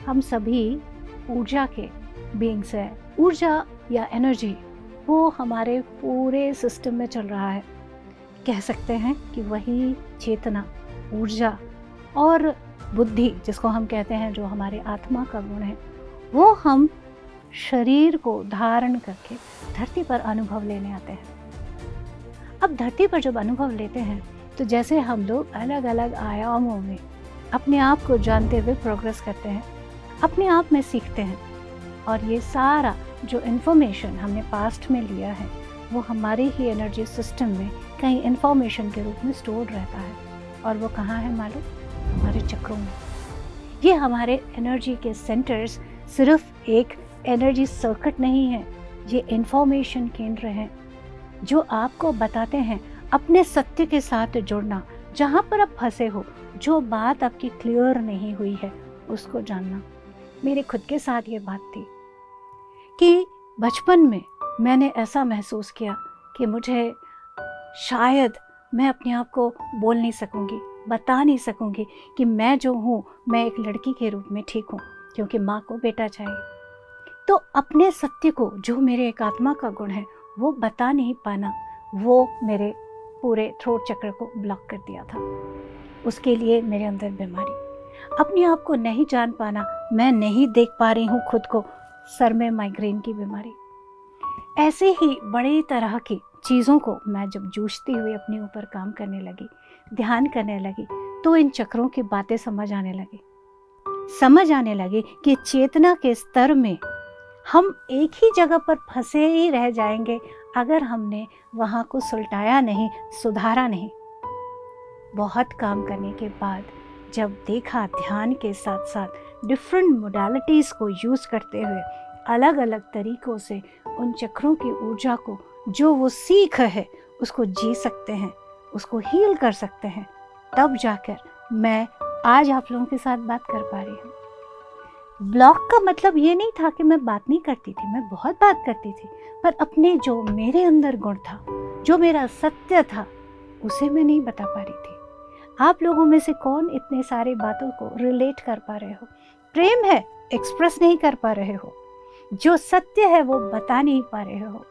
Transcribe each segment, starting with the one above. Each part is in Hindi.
हम सभी ऊर्जा के बीइंग्स हैं। ऊर्जा या एनर्जी वो हमारे पूरे सिस्टम में चल रहा है। कह सकते हैं कि वही चेतना, ऊर्जा और बुद्धि, जिसको हम कहते हैं, जो हमारे आत्मा का गुण है, वो हम शरीर को धारण करके धरती पर अनुभव लेने आते हैं। अब धरती पर जब अनुभव लेते हैं तो जैसे हम लोग अलग अलग आयामों में अपने आप को जानते हुए प्रोग्रेस करते हैं, अपने आप में सीखते हैं, और ये सारा जो इन्फॉर्मेशन हमने पास्ट में लिया है वो हमारे ही एनर्जी सिस्टम में कहीं इन्फॉर्मेशन के रूप में स्टोर्ड रहता है। और वो कहाँ है मालूम? हमारे चक्रों में। ये हमारे एनर्जी के सेंटर्स सिर्फ एक एनर्जी सर्किट नहीं है, ये इन्फॉर्मेशन केंद्र हैं जो आपको बताते हैं अपने सत्य के साथ जुड़ना। जहाँ पर आप फंसे हो, जो बात आपकी क्लियर नहीं हुई है, उसको जानना। मेरे खुद के साथ ये बात थी कि बचपन में मैंने ऐसा महसूस किया कि मुझे शायद मैं अपने आप को बोल नहीं सकूंगी, बता नहीं सकूंगी कि मैं जो हूँ, मैं एक लड़की के रूप में ठीक हूँ, क्योंकि माँ को बेटा चाहिए। तो अपने सत्य को, जो मेरे एक आत्मा का गुण है, वो बता नहीं पाना, वो मेरे पूरे थ्रोट चक्र को ब्लॉक कर दिया था। उसके लिए मेरे अंदर बीमारी, अपने आप को नहीं जान पाना, मैं नहीं देख पा रही हूँ खुद को, सर में माइग्रेन की बीमारी। ऐसे ही बड़ी तरह की चीज़ों को मैं जब जूझती हुई अपने ऊपर काम करने लगी, ध्यान करने लगी, तो इन चक्रों की बातें समझ आने लगी कि चेतना के स्तर में हम एक ही जगह पर फंसे ही रह जाएंगे अगर हमने वहाँ को सुलटाया नहीं, सुधारा नहीं। बहुत काम करने के बाद जब देखा ध्यान के साथ साथ डिफरेंट मोडालिटीज़ को यूज़ करते हुए अलग अलग तरीक़ों से उन चक्रों की ऊर्जा को, जो वो सीख है, उसको जी सकते हैं, उसको हील कर सकते हैं, तब जाकर मैं आज आप लोगों के साथ बात कर पा रही हूँ। ब्लॉक का मतलब ये नहीं था कि मैं बात नहीं करती थी, मैं बहुत बात करती थी, पर अपने जो मेरे अंदर गुण था, जो मेरा सत्य था, उसे मैं नहीं बता पा रही थी। आप लोगों में से कौन इतने सारे बातों को रिलेट कर पा रहे हो? प्रेम है, एक्सप्रेस नहीं कर पा रहे हो, जो सत्य है वो बता नहीं पा रहे हो,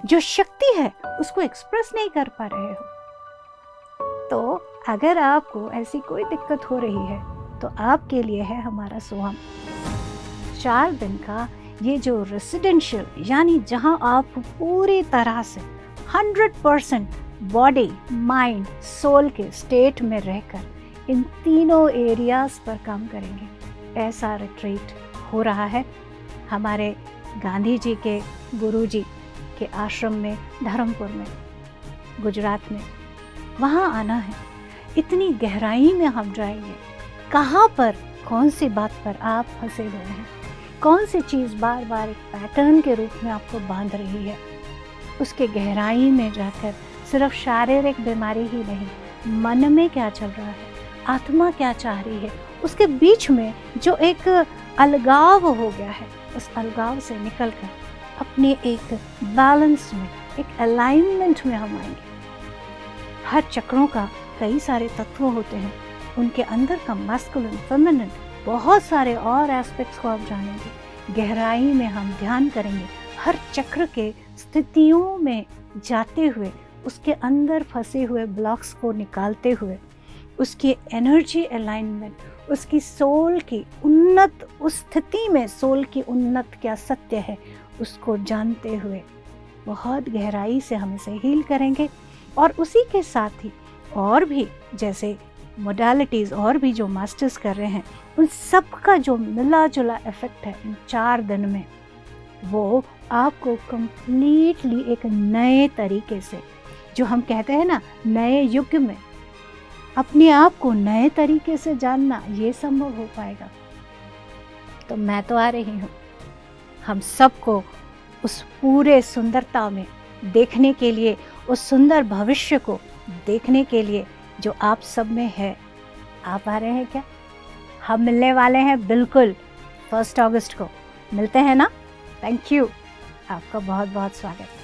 जो शक्ति है उसको एक्सप्रेस नहीं कर पा रहे हो। तो अगर आपको ऐसी कोई दिक्कत हो रही है तो आपके लिए है हमारा सोहम 4 दिन का ये जो रेसिडेंशियल, यानी जहां आप पूरी तरह से 100% बॉडी, माइंड, सोल के स्टेट में रहकर इन तीनों एरियाज पर काम करेंगे। ऐसा रिट्रीट हो रहा है हमारे गांधी जी के गुरुजी के आश्रम में, धर्मपुर में, गुजरात में। वहाँ आना है, इतनी गहराई में हम जाएंगे। कहाँ पर, कौन सी बात पर आप फंसे हुए हैं, कौन सी चीज़ बार बार एक पैटर्न के रूप में आपको बांध रही है, उसके गहराई में जाकर सिर्फ शारीरिक बीमारी ही नहीं, मन में क्या चल रहा है, आत्मा क्या चाह रही है, उसके बीच में जो एक अलगाव हो गया है, उस अलगाव से निकलकर अपने एक बैलेंस में, एक अलाइनमेंट में हम आएंगे। हर चक्रों का कई सारे तत्व होते हैं, उनके अंदर का मैस्कुलिन, फेमिनिन, बहुत सारे और एस्पेक्ट्स को आप जानेंगे। गहराई में हम ध्यान करेंगे, हर चक्र के स्थितियों में जाते हुए, उसके अंदर फंसे हुए ब्लॉक्स को निकालते हुए, उसकी एनर्जी अलाइनमेंट, उसकी सोल की उन्नत, उस स्थिति में सोल की उन्नत क्या सत्य है, उसको जानते हुए बहुत गहराई से हम इसे हील करेंगे। और उसी के साथ ही और भी जैसे मोडालिटीज़ और भी जो मास्टर्स कर रहे हैं, उन सब का जो मिला जुला इफेक्ट है इन 4 दिन में, वो आपको कंप्लीटली एक नए तरीके से, जो हम कहते हैं ना, नए युग में अपने आप को नए तरीके से जानना, ये संभव हो पाएगा। तो मैं तो आ रही हूँ हम सबको उस पूरे सुंदरता में देखने के लिए, उस सुंदर भविष्य को देखने के लिए जो आप सब में है। आप आ रहे हैं क्या? हम मिलने वाले हैं बिल्कुल 1 अगस्त को। मिलते हैं ना? थैंक यू, आपका बहुत बहुत स्वागत।